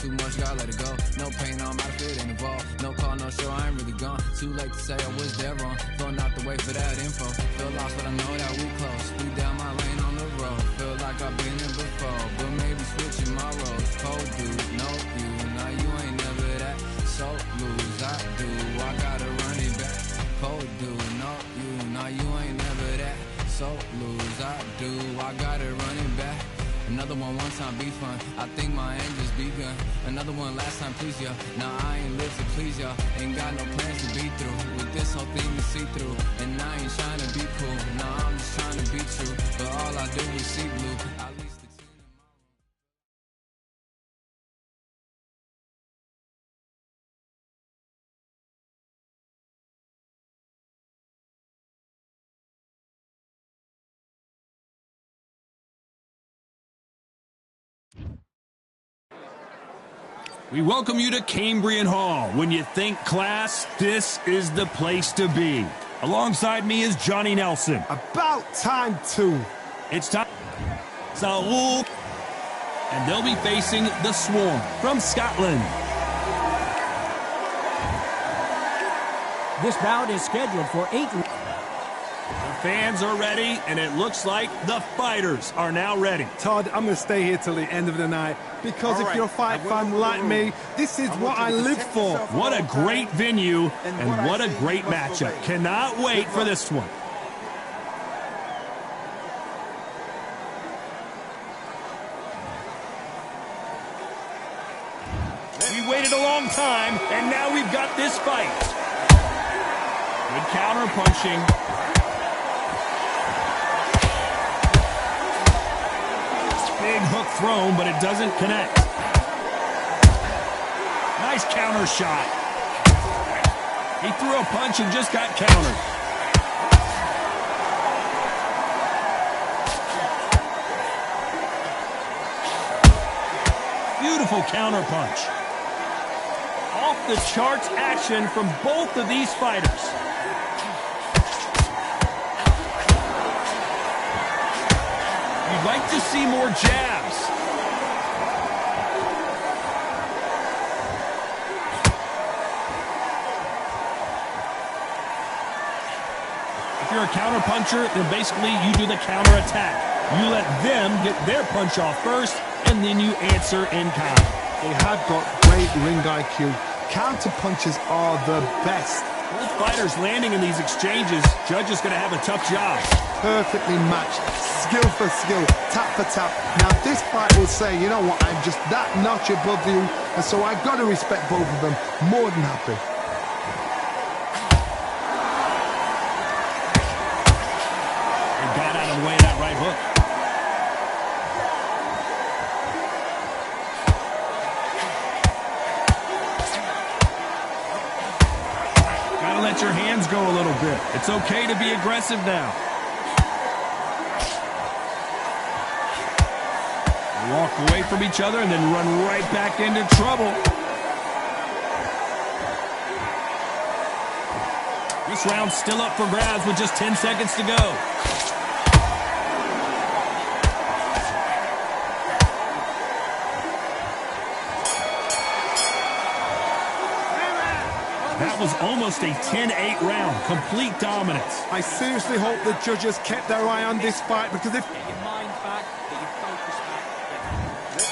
too much, gotta let it go. No pain, I'm out of it, ain't involved. No call, no show, I ain't really gone. Too late to say I was there wrong. Don't not to wait for that info. Feel lost, but I know that we close. Speed down my lane on the road. Feel like I've been there before, but maybe switching my roles. Cold dude, no you, now you ain't never that. So lose, I do, I gotta run it back. Cold dude, no you, now you ain't never that. So lose, I do, I gotta run it back. Another one time be fun, I think my end just begun. Another one last time please ya. Now I ain't live to please ya. Ain't got no plans to be through with this whole thing to see through. And I ain't trying to be cool, nah, I'm just trying to be true. But all I do is see blue. At least the team in my room. We welcome you to Cambrian Hall. When you think class, this is the place to be. Alongside me is Johnny Nelson. About time too. It's time. Saul. And they'll be facing the Swarm from Scotland. This bout is scheduled for 8. The fans are ready, and it looks like the fighters are now ready. Todd, I'm going to stay here till the end of the night because if you're a fight fan like me, this is what I live for. What a great venue, and what a great matchup. Cannot wait for this one. We waited a long time, and now we've got this fight. Good counter punching. Big hook thrown, but it doesn't connect. Nice counter shot. He threw a punch and just got countered. Beautiful counter punch. Off the charts action from both of these fighters. You'd like to see more jabs. If you're a counter puncher, then basically you do the counter attack. You let them get their punch off first, and then you answer in kind. They have got great ring IQ. Counter punches are the best. Both fighters landing in these exchanges. Judge is going to have a tough job. Perfectly matched, skill for skill, tap for tap. Now this fight will say, you know what, I'm just that notch above you, and so I've got to respect both of them. More than happy. He got out of the way of that right hook. Gotta let your hands go a little bit. It's okay to be aggressive now. Walk away from each other and then run right back into trouble. This round's still up for grabs with just 10 seconds to go. That was almost a 10-8 round. Complete dominance. I seriously hope the judges kept their eye on this fight because if...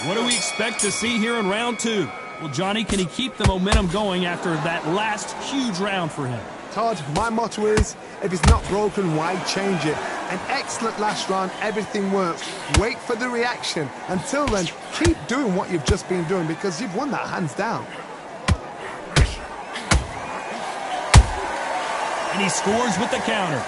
What do we expect to see here in round two? Well, Johnny, can he keep the momentum going after that last huge round for him? Todd, my motto is, if it's not broken, why change it? An excellent last round, everything works. Wait for the reaction. Until then, keep doing what you've just been doing because you've won that hands down. And he scores with the counter.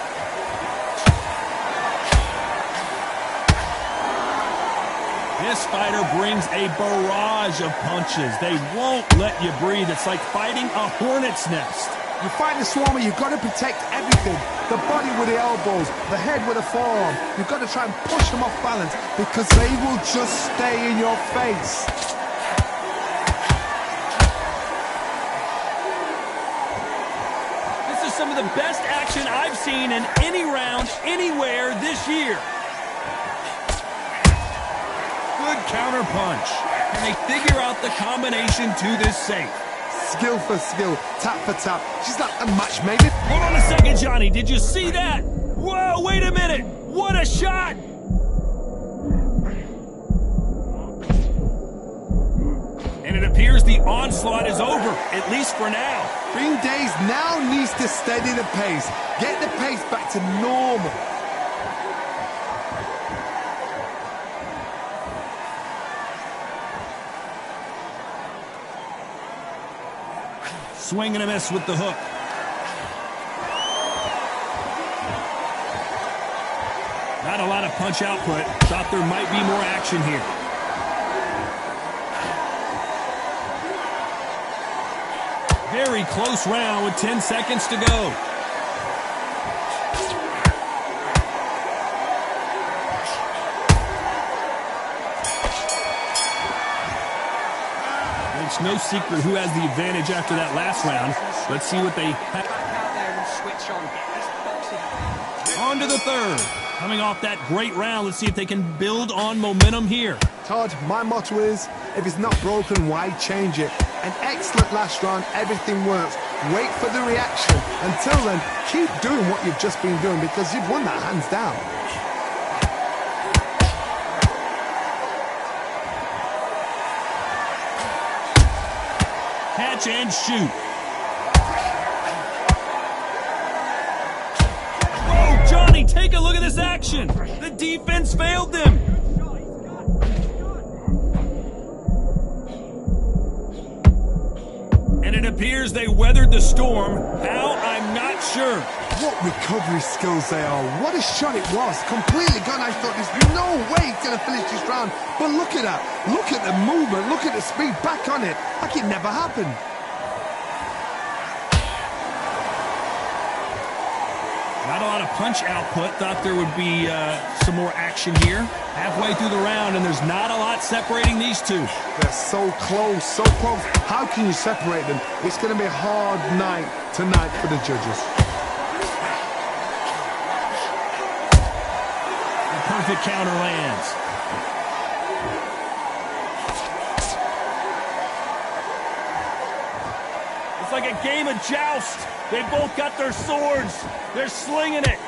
This fighter brings a barrage of punches. They won't let you breathe. It's like fighting a hornet's nest. You fight the Swarmer, you've got to protect everything. The body with the elbows, the head with the forearm. You've got to try and push them off balance because they will just stay in your face. This is some of the best action I've seen in any round, anywhere this year. Good counter punch. Can they figure out the combination to this safe? Skill for skill, tap for tap. She's like a match made it. Hold on a second, Johnny. Did you see that? Whoa, wait a minute. What a shot. And it appears the onslaught is over, at least for now. Green Days now needs to steady the pace. Get the pace back to normal. Swing and a miss with the hook. Not a lot of punch output. Thought there might be more action here. Very close round with 10 seconds to go. It's no secret who has the advantage after that last round. Let's see what they have. On to the third. Coming off that great round, let's see if they can build on momentum here. Todd, my motto is, if it's not broken, why change it? An excellent last round, everything works. Wait for the reaction. Until then, keep doing what you've just been doing because you've won that hands down. Catch and shoot. Whoa, Johnny, take a look at this action. The defense failed them. And it appears they weathered the storm. How? I'm not sure. What recovery skills they are. What a shot it was. Completely gone. I thought there's no way he's going to finish this round. But look at that. Look at the movement. Look at the speed. Back on it. Like it never happened. Not a lot of punch output. Thought there would be some more action here. Halfway through the round, and there's not a lot separating these two. They're so close, so close. How can you separate them? It's going to be a hard night tonight for the judges. The perfect counter lands. It's like a game of joust. They both got their swords. They're slinging it.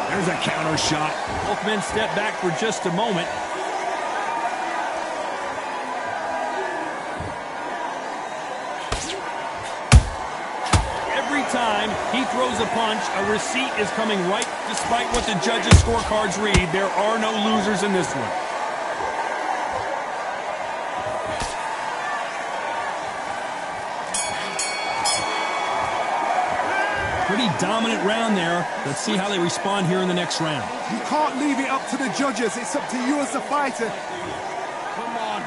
There's a counter shot. Both men step back for just a moment. Every time he throws a punch, a receipt is coming right. Despite what the judges' scorecards read, there are no losers in this one. Pretty dominant round there. Let's see how they respond here in the next round. You can't leave it up to the judges. It's up to you as the fighter. Come on.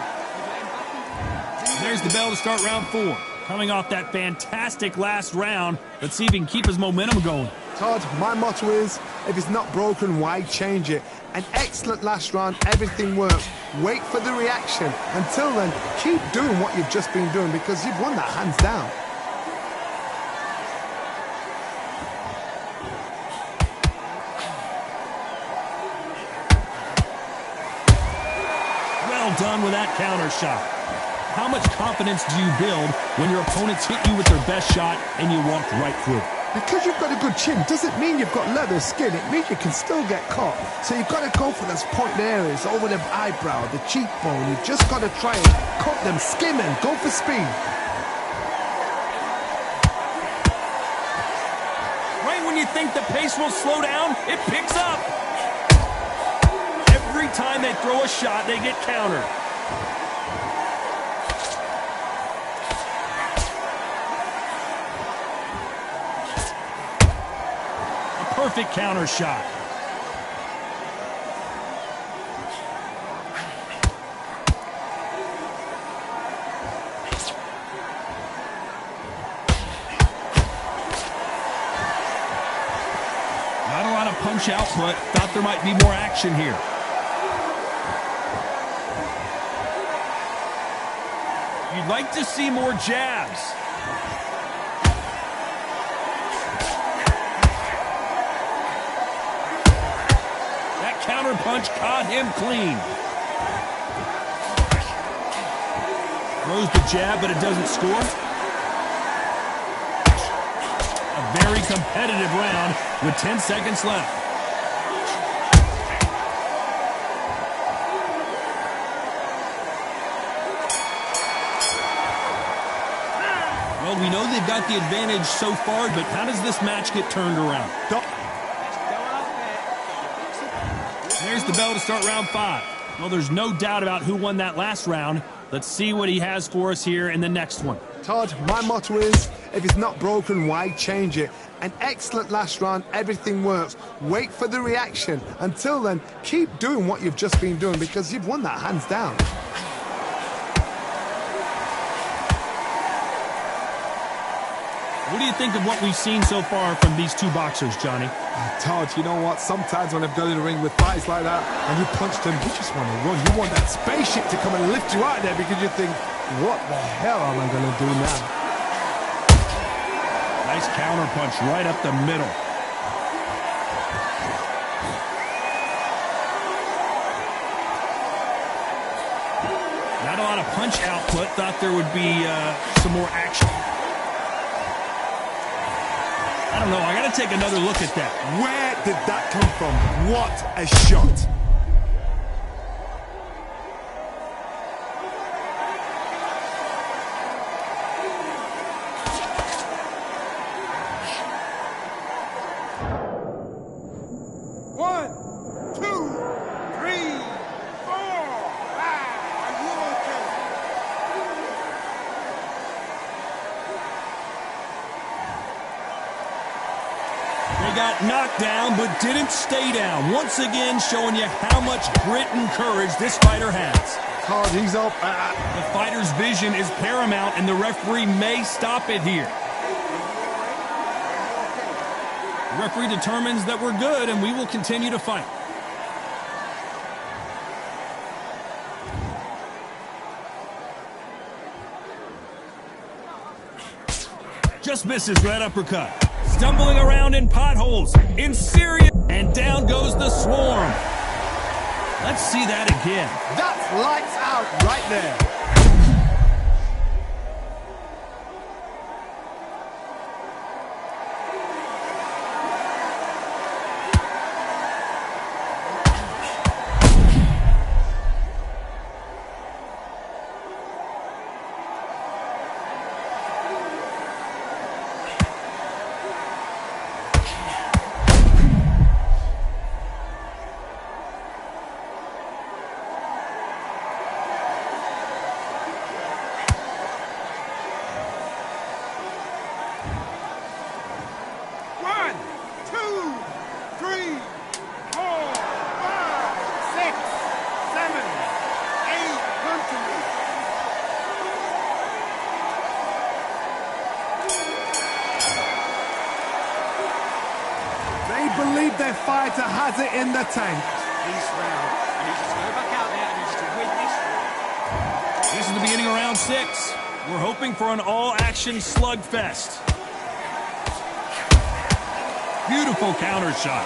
There's the bell to start round 4. Coming off that fantastic last round, let's see if he can keep his momentum going. Todd, my motto is, if it's not broken, why change it? An excellent last round, everything works. Wait for the reaction. Until then, keep doing what you've just been doing because you've won that hands down. Done with that counter shot. How much confidence do you build when your opponents hit you with their best shot and you walk right through? Because you've got a good chin doesn't mean you've got leather skin. It means you can still get caught. So you've got to go for those point areas, over the eyebrow, the cheekbone. You've just got to try and cut them, skim and go for speed. Right when you think the pace will slow down, it picks up. Every time they throw a shot, they get countered. A perfect counter shot. Not a lot of punch output. Thought there might be more action here. You'd like to see more jabs. That counterpunch caught him clean. Throws the jab, but it doesn't score. A very competitive round with 10 seconds left. Well, we know they've got the advantage so far, but how does this match get turned around? There's the bell to start round 5. Well, there's no doubt about who won that last round. Let's see what he has for us here in the next one. Todd, my motto is, if it's not broken, why change it? An excellent last round, everything works. Wait for the reaction. Until then, keep doing what you've just been doing because you've won that hands down. What do you think of what we've seen so far from these two boxers, Johnny? Todd, you know what? Sometimes when I've got in the ring with fights like that and you punch them, you just want to run. You want that spaceship to come and lift you out there because you think, what the hell am I going to do now? Nice counter punch right up the middle. Not a lot of punch output. Thought there would be some more action. I don't know. I got to take another look at that. Where did that come from? What a shot. Got knocked down but didn't stay down. Once again showing you how much grit and courage this fighter has. Todd, he's up. The fighter's vision is paramount and the referee may stop it here. The referee determines that we're good and we will continue to fight. Just misses that uppercut. Stumbling around in potholes, in serious, and down goes the swarm. Let's see that again. That's lights out right there. Believe their fighter has it in the tank. This round, I need you to go back out there and I need you to win this round. This is the beginning of round 6. We're hoping for an all-action slugfest. Beautiful counter shot.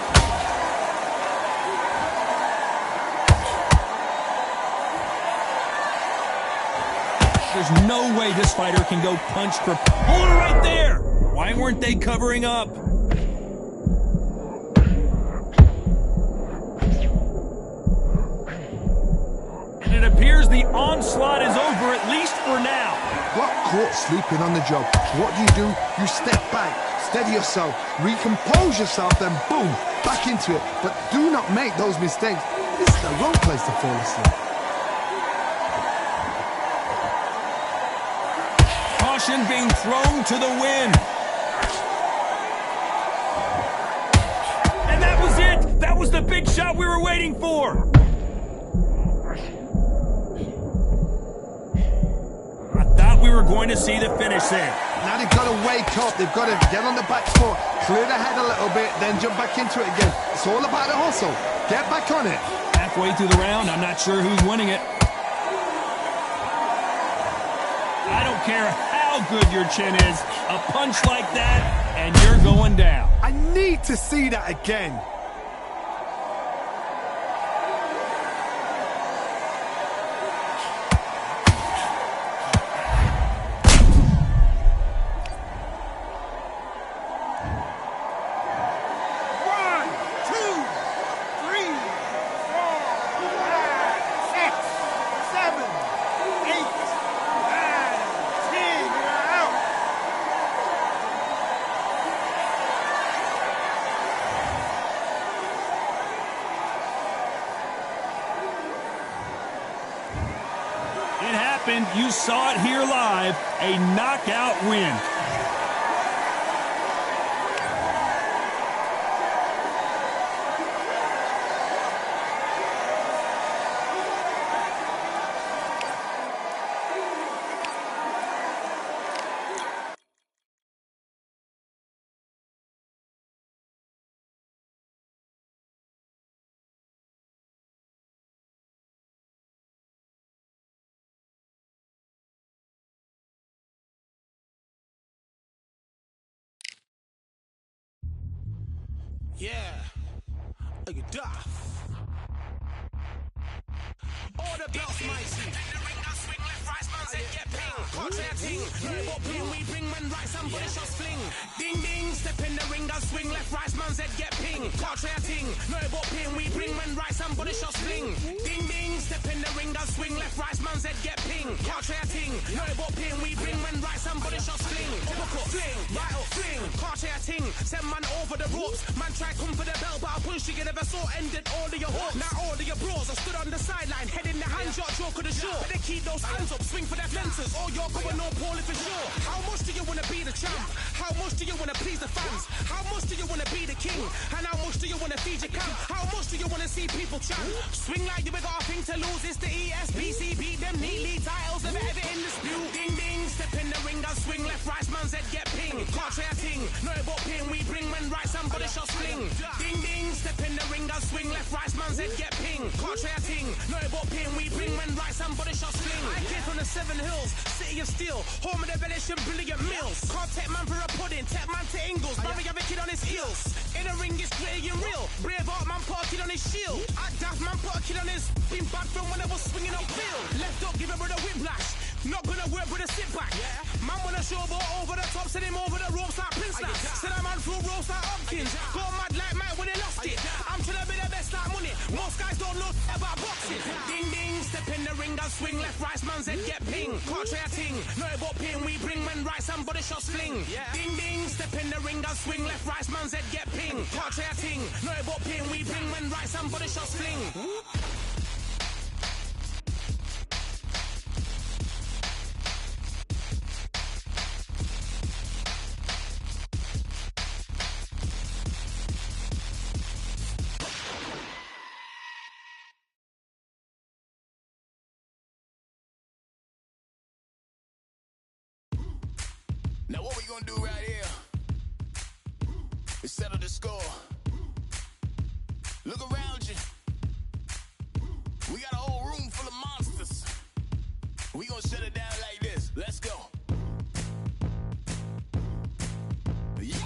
There's no way this fighter can go punch for... Hold it right there! Why weren't they covering up? It appears the onslaught is over, at least for now. Got caught sleeping on the job. What do? You step back, steady yourself, recompose yourself, then boom, back into it. But do not make those mistakes. This is the wrong place to fall asleep. Caution being thrown to the wind. And that was it. That was the big shot we were waiting for. We were going to see the finish there. Now they've got to wake up. They've got to get on the back foot, clear the head a little bit, then jump back into it again. It's all about the hustle. Get back on it. Halfway through the round, I'm not sure who's winning it. I don't care how good your chin is. A punch like that, and you're going down. I need to see that again. happened. You saw it here live. A knockout win. Yeah, look at that. All the belts, mighty. In the ring, I swing left, right, man's head get ping. Contrary ting, no but ping, we bring when right, somebody shots fling. Ding ding, step in the ring, I swing left, right, man's head get ping. Contrary ting, no but ping, we bring when right, somebody shots fling. Ding ding, step in the ring, I swing left, right, man's head get ping. Contrary ting, no but ping, we bring when right, somebody shots fling. Uppercut, fling, right up, fling. Contrary ting, send man over the ropes. Man try come for the belt, but I push you never saw ended all of your hopes. Now all of your bros are stood on the sideline, head in the hand shot, joke of the show. Better keep those hands up, swing for their fences, or you're going no poorly for sure. How much do you wanna be the champ? How much do you wanna please the fans? How much do you wanna be the king? And how much do you wanna feed your camp? How much do you wanna see people chant? Swing like you got a thing to lose, it's the ESBC, beat them neatly, titles never ever in dispute. Ding ding, step in the ring, I swing left, right, man's head get ping. Contrary ting, no but ping, we bring when right, somebody shots fling. Ding ding, step in the ring, I swing left, right, man's head get ping. Contrary ting, no but ping, we bring when right, somebody shots fling. I came from the 7 Hills, city of steel, home of the Bellish and brilliant meals. Can't take man for a pudding, take man to Ingles, Barry have a kid on his heels. In the ring it's gritty and real, brave art man put a kid on his shield. At Daft man put a kid on his, been bad from when I was swinging up field. Left up, give a brother whiplash, not gonna work with a sit back. Man wanna show ball over the top, send him over the ropes like Prince Snap. Send a man through ropes like Hopkins, go mad like Mike when they lost it. I'm trying to be the best like money, most guys don't know about boxing. Ding ding, step in the ring, I swing left, right, man's head get ping. Contrary ting, no but ping, we bring when right, somebody shots fling. Ding ding, step in the ring, I swing left, right, man's head get ping. Contrary ting, no but ping, we bring when right, somebody shots fling. Now what we gonna do right here is settle the score. Look around you. We got a whole room full of monsters. We gonna shut it down like this. Let's go. Yeah.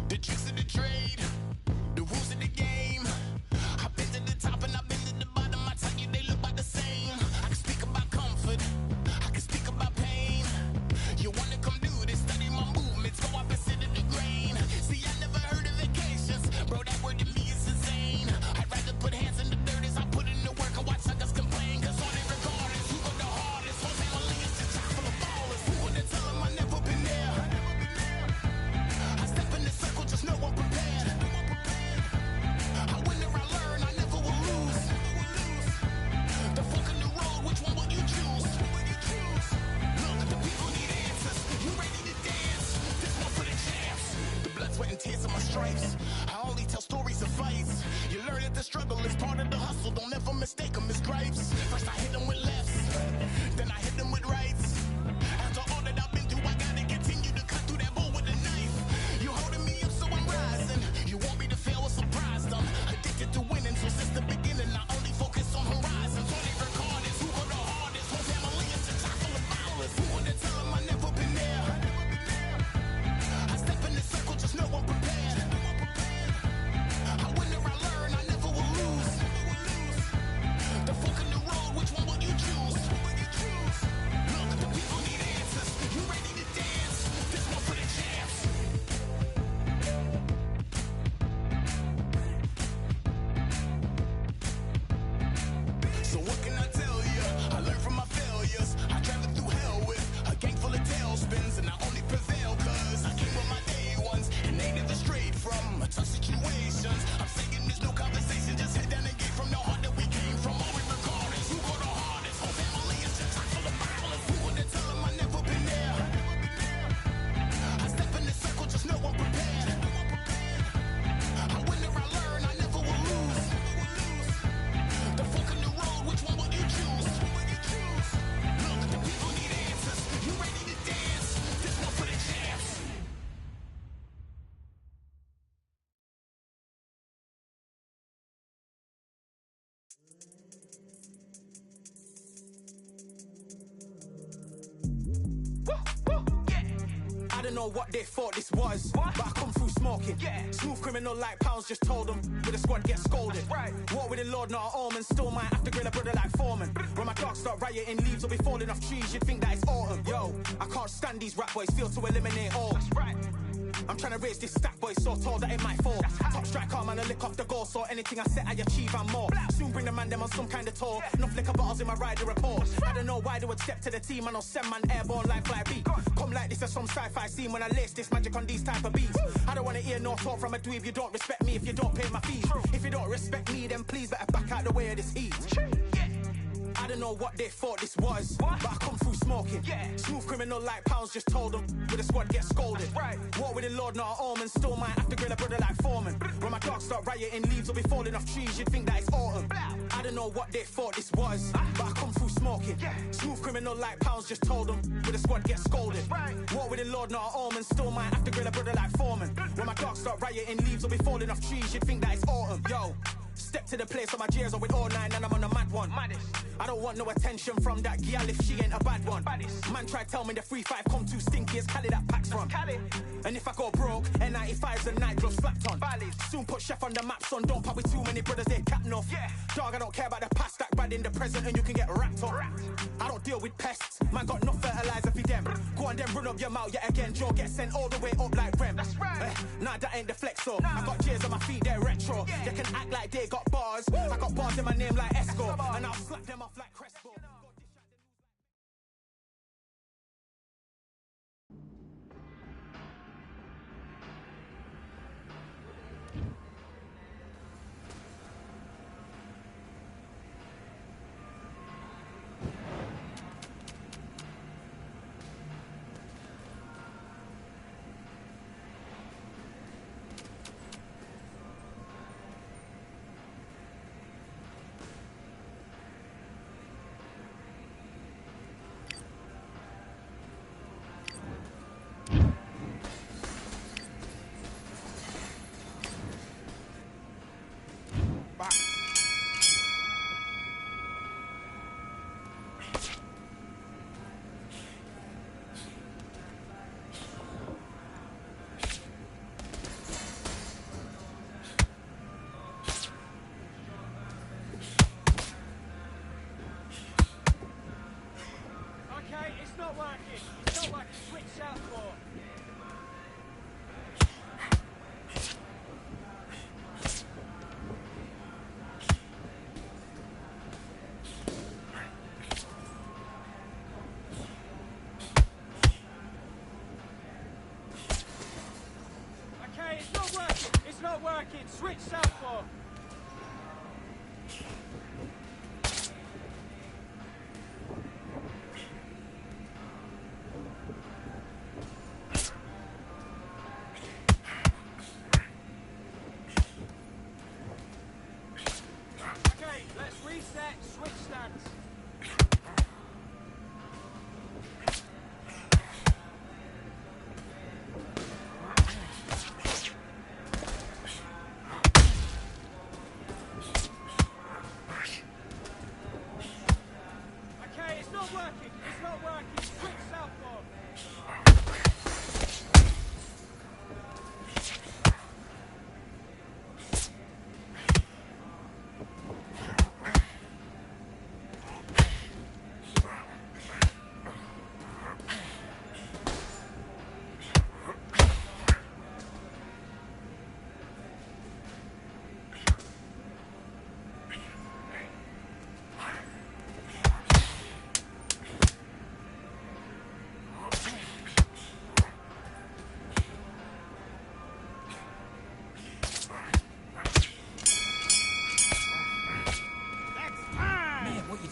The tricks of the trade, the rules of the game. I've been to the top and I've been to the bottom. I tell you they look about the same. I can speak about comfort, I can speak about pain. You wanna come do this, study my movements, go up and sit in the grain. See, I never heard of vacations, bro, that word to me is insane. I'd rather put hands in the dirt as I put in the work and watch suckers complain. Cause on it regardless, who go the hardest? Whole family is the top full of ballers. Who wanna tell them I never been there? I step in the circle, just know I'm prepared. don't know what they thought this was, but I come through smoking. Smooth criminal like pounds, just told them with a squad get scolded. War with the Lord, not an omen. Still might have to grill a brother like Foreman. When my dogs start rioting, leaves will be falling off trees. You'd think that it's autumn. Yo, I can't stand these rap boys, feel to eliminate all. I'm trying to raise this stack, boy, so tall that it might fall. Top striker, man, I lick off the goal, so anything I set, I achieve and more. Soon bring the man them on some kind of tour. Enough liquor bottles in my rider report. I don't know why they would step to the team, and I'll send man airborne like fly beat. Come like this as some sci-fi scene when I lace this magic on these type of beats. I don't want to hear no talk from a dweeb. You don't respect me if you don't pay my fees. If you don't respect me, then please better back out the way of this heat. I don't know what they thought this was, but I come through smoking. Smooth criminal like pounds, just told them with a squad get scolded. War with the Lord, not an omen. Still might have to grill a brother like Foreman. When my dogs start rioting, leaves will be falling off trees. You'd think that it's autumn. I don't know what they thought this was, but I come through smoking. Smooth criminal like pounds, just told them with a squad get scolded. War with the Lord, not an omen. Still might have to grill a brother like Foreman. When my dogs start rioting, leaves will be falling off trees. You'd think that it's autumn. Yo. Step to the place on my jeers are with all nine and I'm on a mad one. I don't want no attention from that gal if she ain't a bad one. Man try tell me the 3-5 come too stinky as Cali that packs from. And if I go broke, N95s and night gloves slapped on. Soon put chef on the map, son. Don't pop with too many brothers, they cap enough. Dog, I don't care about the past, that bad in the present and you can get wrapped up. I don't deal with pests, man got no fertilizer for them. Go on then run up your mouth yet again. Joe get sent all the way up like Rem. Nah, that ain't the flex, so I got jeers on my feet, they're retro. They can act like they got bars. I got bars in my name like Esco, and I'll slap them off like Crespo. Switch southpaw. Okay, let's reset, switch stance.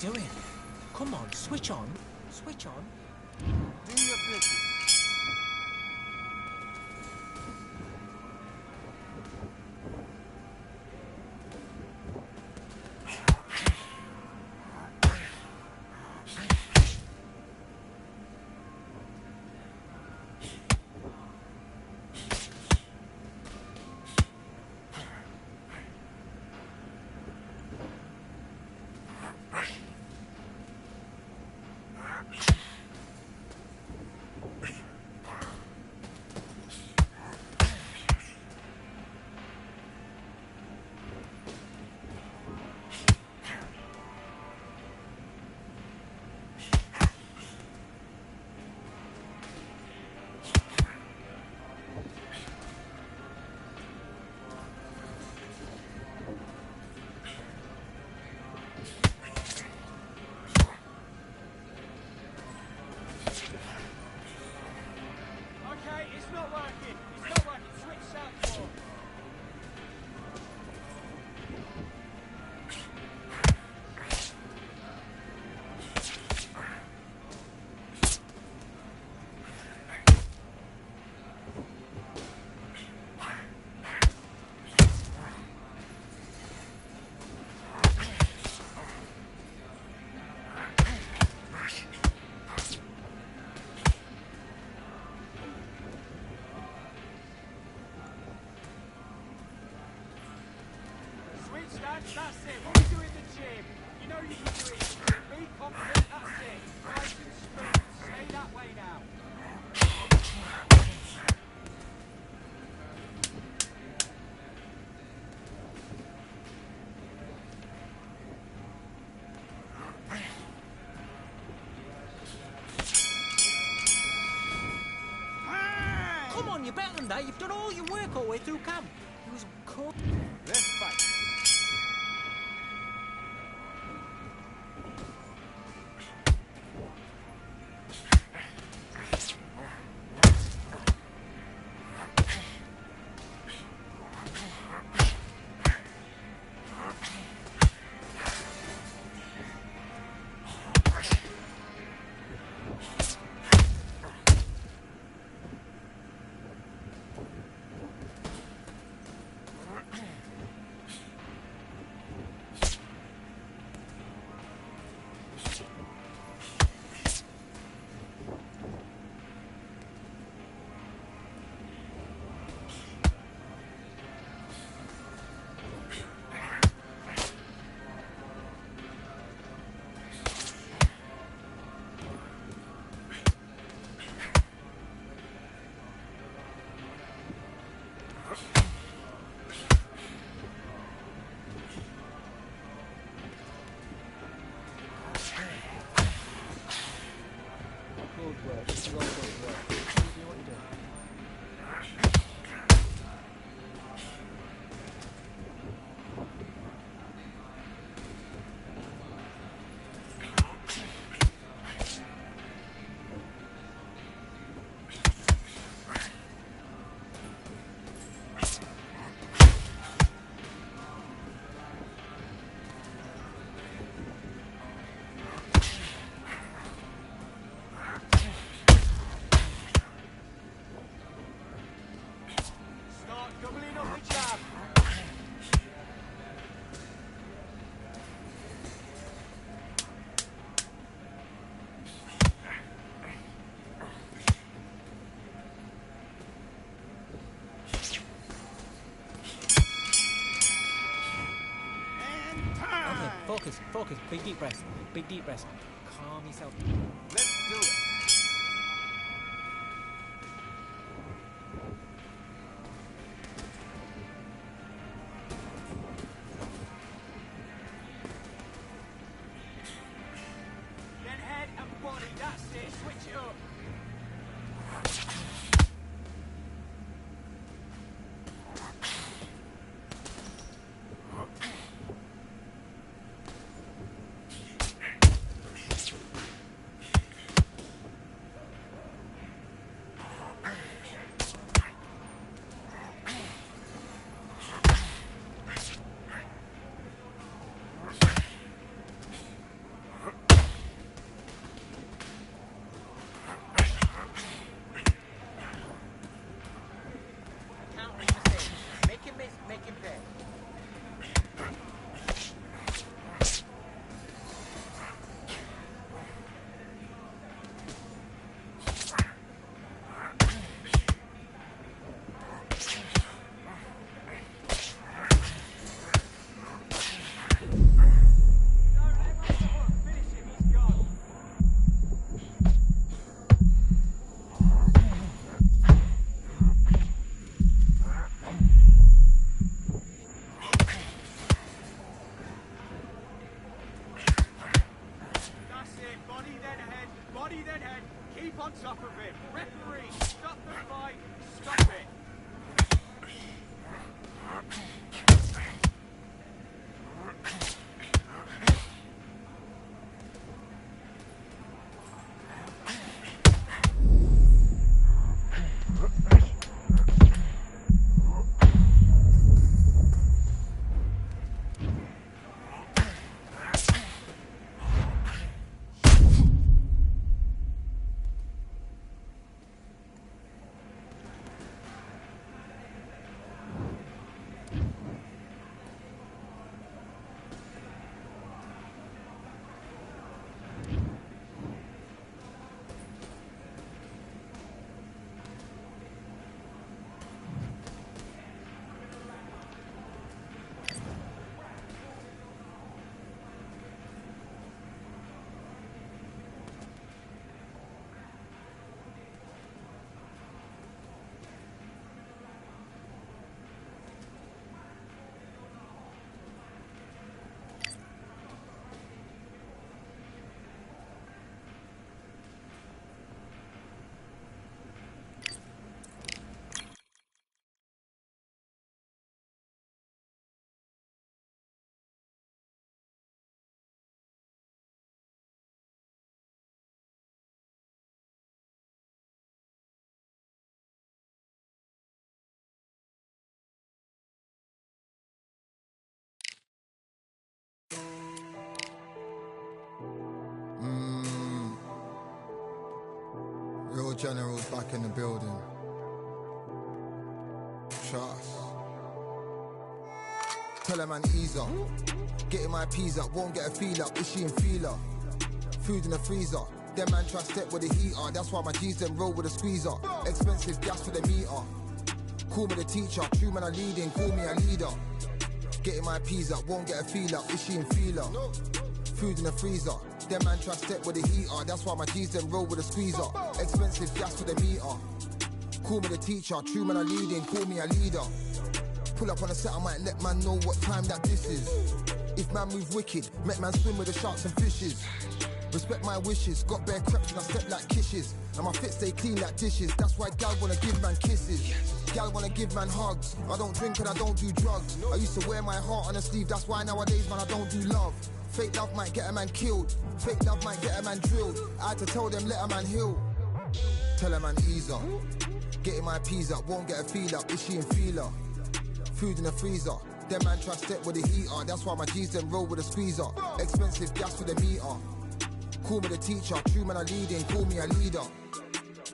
Doing? Come on, switch on. Switch on. Do your business. stance, that's it. What we do in the gym. You know you can do it. Be confident, that's it. Nice and smooth. Stay that way now. Come on, you're better than that. You've done all your work all the way through camp. It was cool. Let's fight. Doubling up the jab. Okay, focus, focus. Big deep breath. Big deep breath. Calm yourself. Let's do it. Then head and body, that's it. Switch it up. Body then head, keep on top of him. Referee, stop the fight, stop it. general's back in the building. Trust. Tell a man ease up. Getting my peas up, won't get a feel up. Is she in feeler? Food in the freezer. Them man try step with the heater. That's why my G's them roll with a squeezer. Expensive gas for the meter. Call me the teacher. True man I leading, call me a leader. Getting my peas up, won't get a feel up. Is she in feeler? Food in the freezer. Them man try step with the heater. That's why my G's them roll with a squeezer. Expensive gas for the meter. Call me the teacher. True man I leading, call me a leader. Pull up on the set, I might let man know what time that this is. If man move wicked, make man swim with the sharks and fishes. Respect my wishes, got bare creps and I step like kisses. And my fit stay clean like dishes, that's why gal wanna give man kisses. Gal wanna give man hugs, I don't drink and I don't do drugs. I used to wear my heart on a sleeve, that's why nowadays man I don't do love. Fake love might get a man killed, fake love might get a man drilled. I had to tell them let a man heal. Tell a man ease up, getting my peas up, won't get a feel up, is she in feeler? Food in the freezer, them man try step with the heater. That's why my G's them roll with a squeezer. Expensive gas for the meter. Call me the teacher, true man I leading, call me a leader.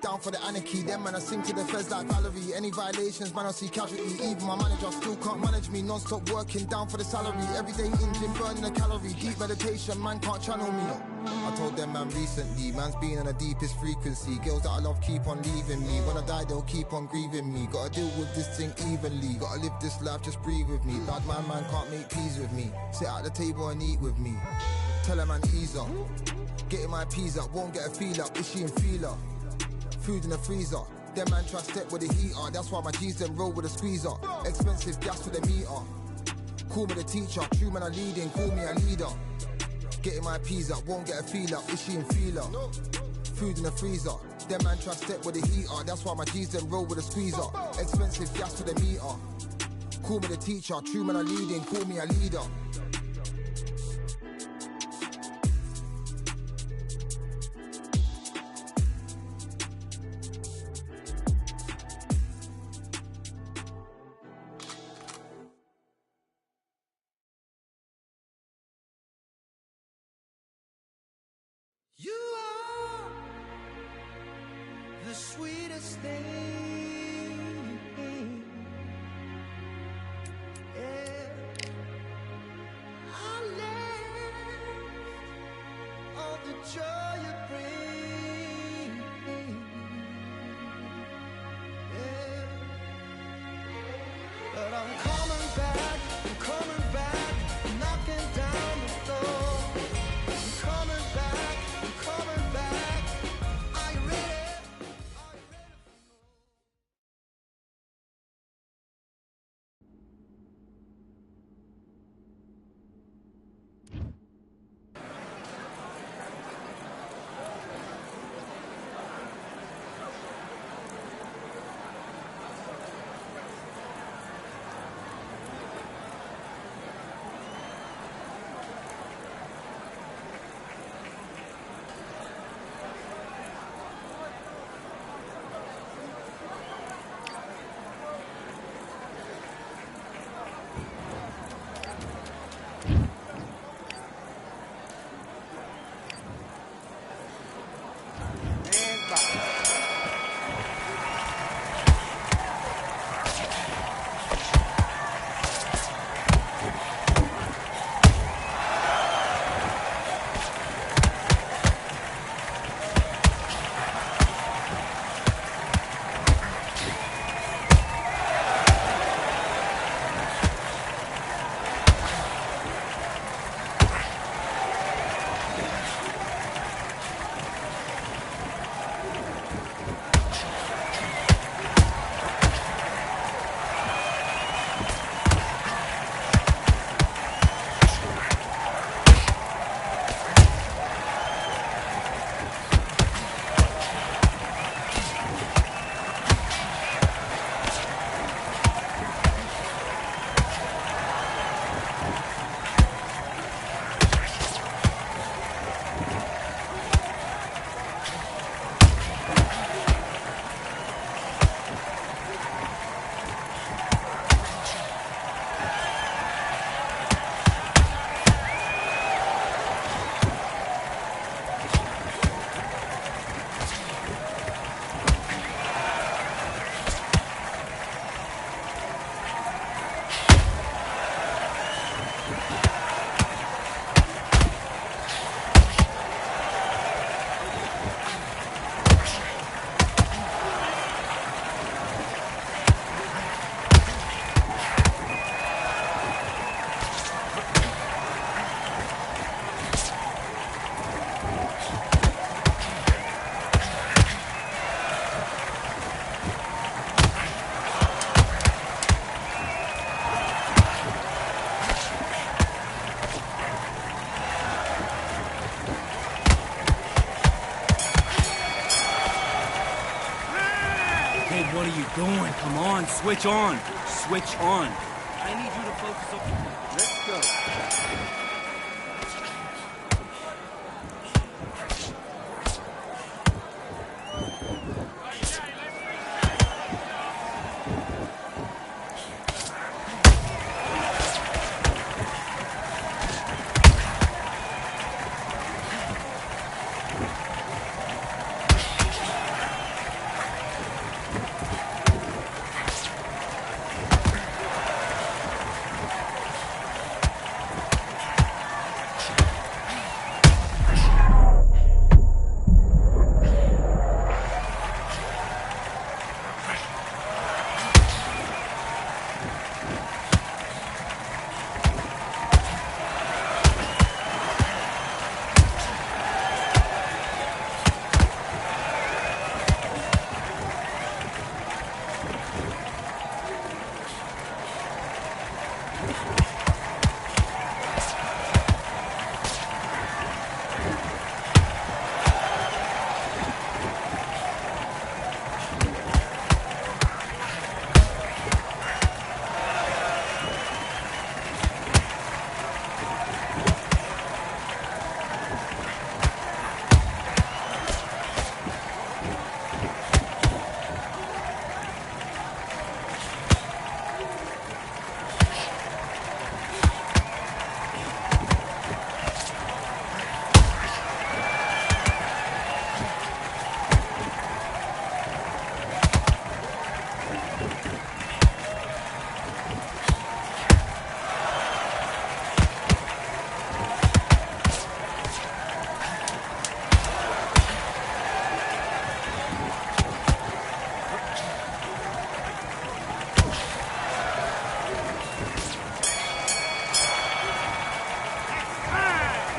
Down for the anarchy, them man I sing to the feds like Valerie. Any violations, man I see casualty. Even my manager still can't manage me. Non-stop working, down for the salary. Everyday engine, burning a calorie. Deep meditation, man can't channel me. I told them man recently, man's been on the deepest frequency. Girls that I love keep on leaving me. When I die they'll keep on grieving me. Gotta deal with this thing evenly. Gotta live this life, just breathe with me. Bad man can't make peace with me. Sit at the table and eat with me. Tell a man ease up. Getting my peas up, won't get a feel up. Is she in feeler? Food in the freezer. Them man try step with the heater. That's why my G's them roll with a squeezer. Expensive gas for the meter. Call me the teacher. True man I leading, call me a leader. Getting my peas up, won't get a feel up. Is she in feeler? Food in the freezer. Them man try step with the heater. That's why my G's them roll with a squeezer. Expensive gas for the meter. Call me the teacher. True man I leading, call me a leader. You are the sweetest thing, yeah. I live all the joy you bring, yeah. But I'm coming back, knocking down the door. I'm coming back, are you ready? Come on, switch on. Switch on. I need you to focus on... Let's go.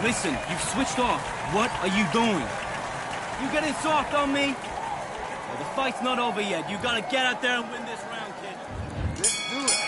Listen, you've switched off. What are you doing? You getting soft on me? Well, the fight's not over yet. You gotta get out there and win this round, kid. Let's do it.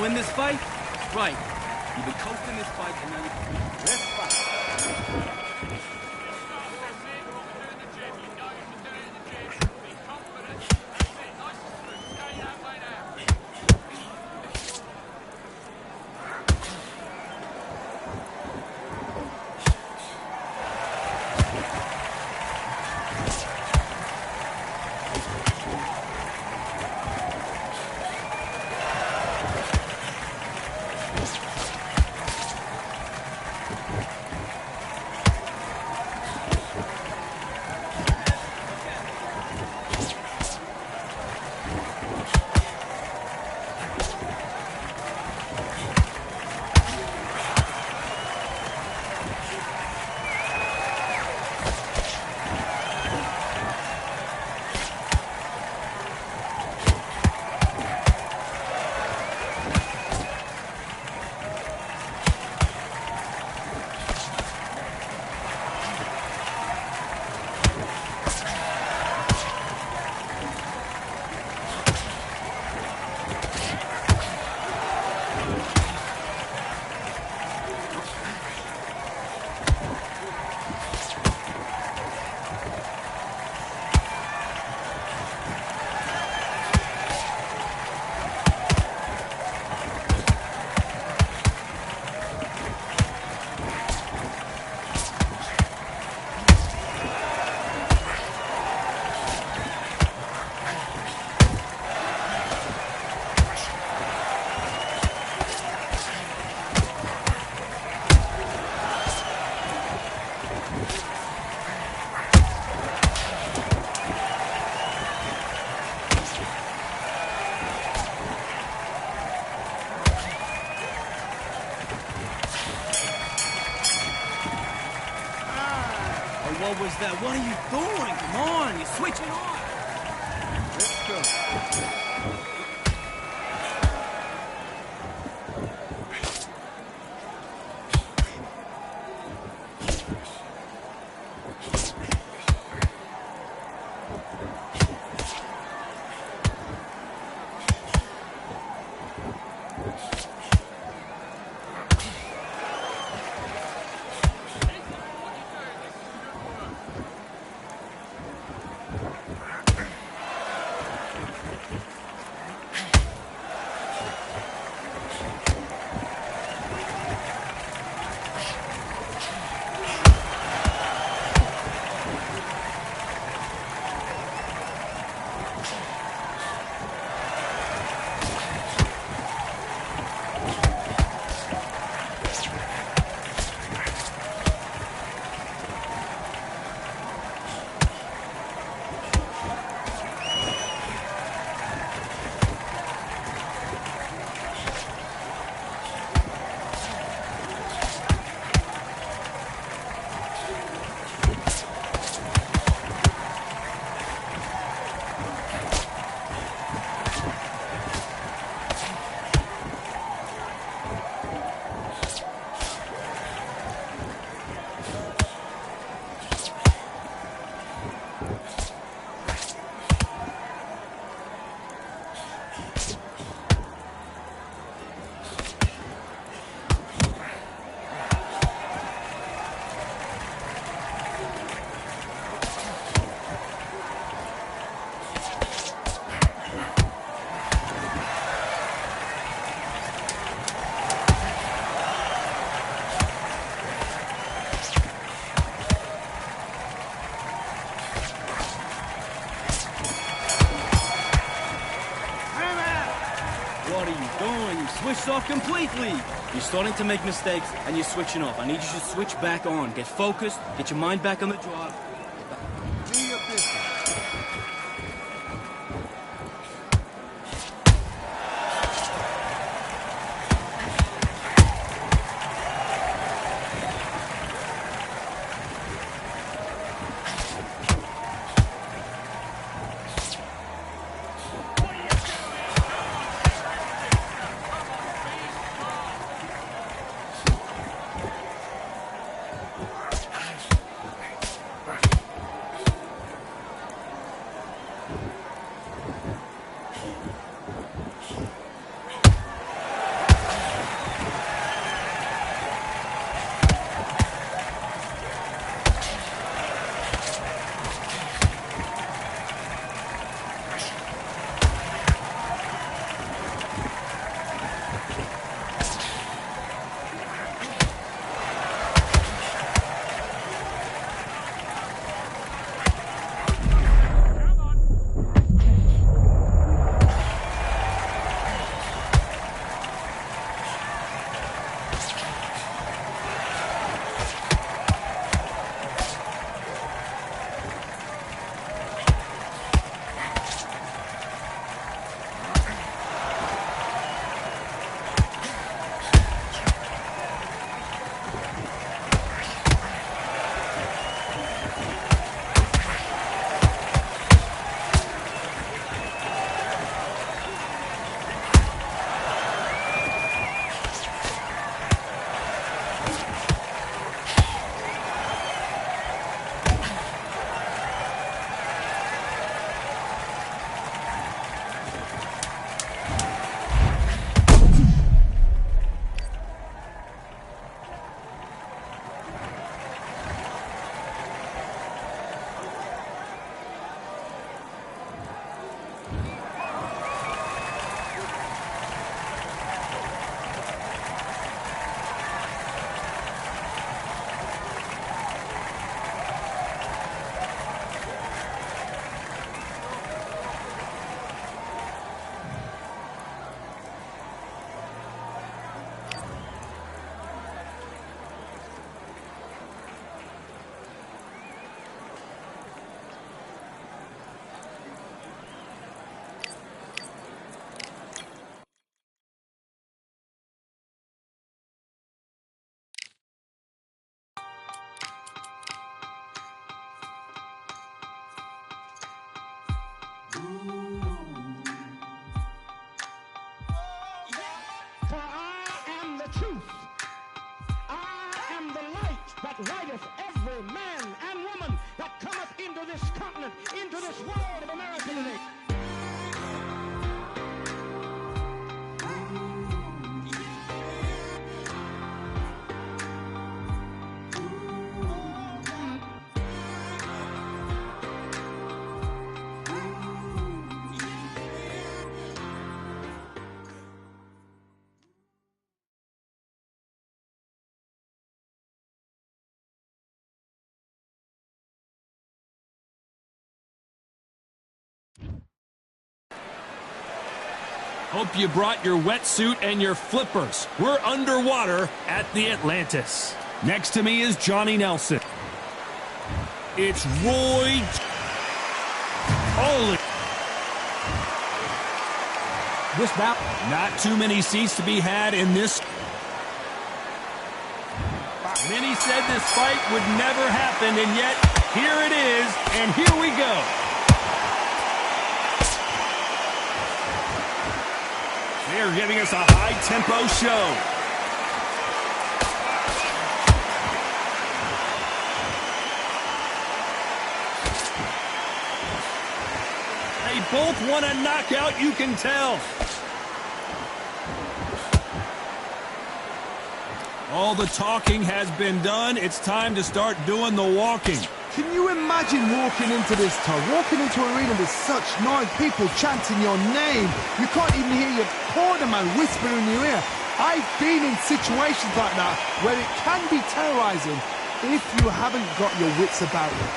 Win this fight? Right. You've been coasting this fight and now let's fight. hell was that? What are you doing? Come on, you're switching on. Let's go. What are you doing? You switched off completely. You're starting to make mistakes, and you're switching off. I need you to switch back on. Get focused. Get your mind back on the job. Do your business. truth. I am the light that lighteth every man and woman that cometh into this continent, into this world of America today. Hope you brought your wetsuit and your flippers. We're underwater at the Atlantis. Next to me is Johnny Nelson. It's Roy Holy. This bout, not too many seats to be had in this. Many said this fight would never happen, and yet here it is, and here we go. They're giving us a high-tempo show. They both want a knockout, you can tell. All the talking has been done. It's time to start doing the walking. Can you imagine walking into this town, walking into an arena with such noise, people chanting your name? You can't even hear your cornerman whispering in your ear. I've been in situations like that where it can be terrorizing if you haven't got your wits about you.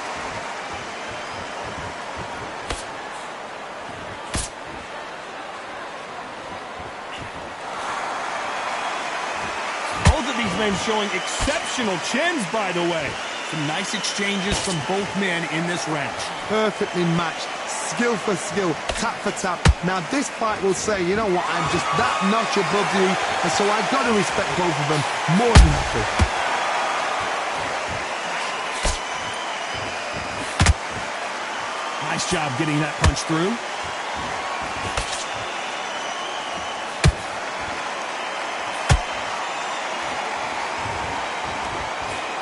Both of these men showing exceptional chins, by the way. Some nice exchanges from both men in this round. Perfectly matched, skill for skill, tap for tap. Now this fight will say, you know what, I'm just that notch above you, and so I've got to respect both of them more than happy. Nice job getting that punch through.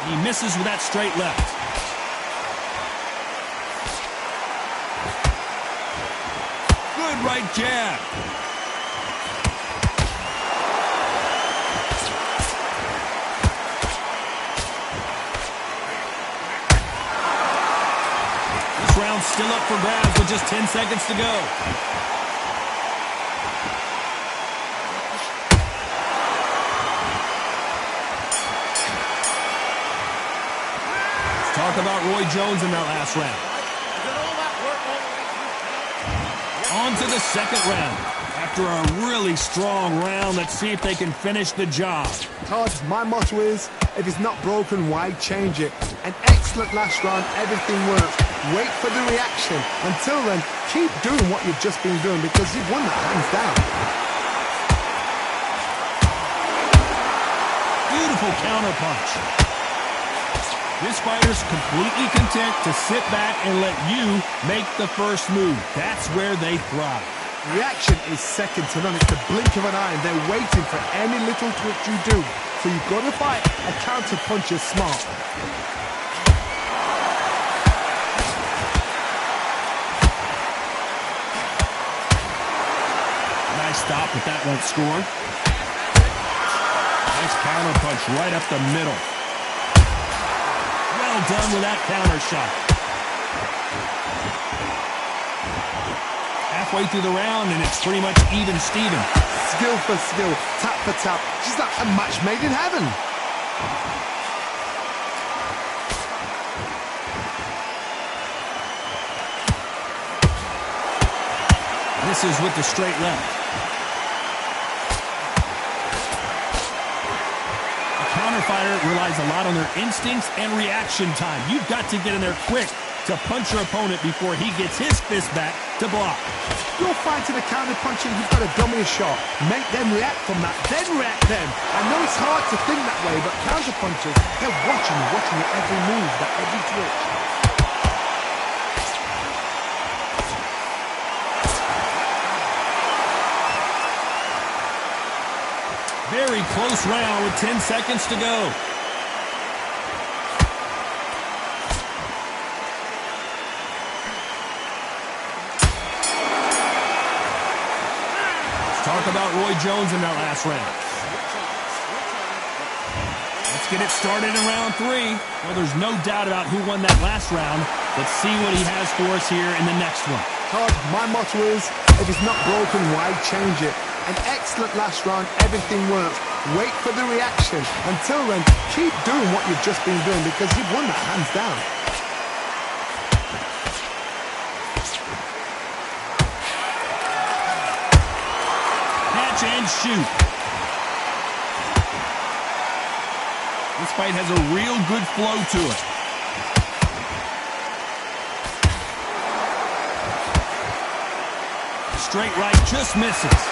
He misses with that straight left. Good right jab. This round's still up for grabs with just 10 seconds to go. Talk about Roy Jones in that last round. On to the second round. After a really strong round, let's see if they can finish the job. Todd, my motto is, if it's not broken, why change it? An excellent last round, everything works. Wait for the reaction. Until then, keep doing what you've just been doing because you've won that hands down. Beautiful counterpunch. This fighter's completely content to sit back and let you make the first move. That's where they thrive. Reaction is second to none. It's the blink of an eye, and they're waiting for any little twitch you do. So you've got to fight a counter puncher smart. Nice stop, but that won't score. Nice counter punch right up the middle. Well done with that counter shot. Halfway through the round, and it's pretty much even Steven. Skill for skill, tap for tap. She's like a match made in heaven. Misses with the straight left. Fighter relies a lot on their instincts and reaction time. You've got to get in there quick to punch your opponent before he gets his fist back to block. You're fighting a counter puncher, you've got to dummy a shot. Make them react from that, then react then. I know it's hard to think that way, but counter punchers, they're watching your every move, that every twitch. Very close round with 10 seconds to go. Talk about Roy Jones in that last round. Let's get it started in round 3. Well, there's no doubt about who won that last round. Let's see what he has for us here in the next one. Todd, my motto is, if it's not broken, why change it? An excellent last round, everything works. Wait for the reaction. Until then, keep doing what you've just been doing because you've won that hands down. Catch and shoot. This fight has a real good flow to it. Straight right just misses.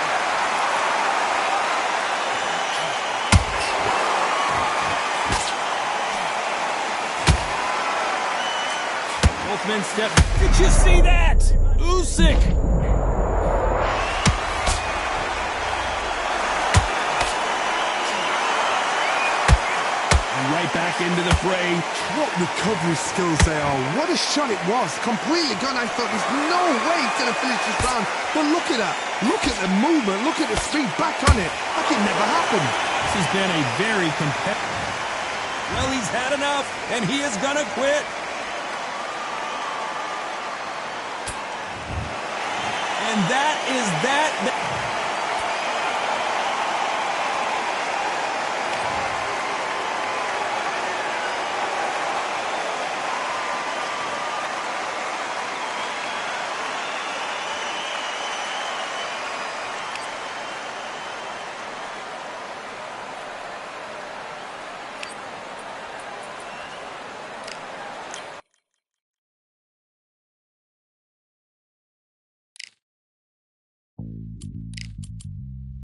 Both men step. Did you see that? Usyk. Right back into the fray. What recovery skills they are. What a shot it was. Completely gone. I thought there's no way he's going to finish this round. But look at that. Look at the movement. Look at the speed back on it. Like it never happened. This has been a very competitive. Well, he's had enough, and he is going to quit. And that is that.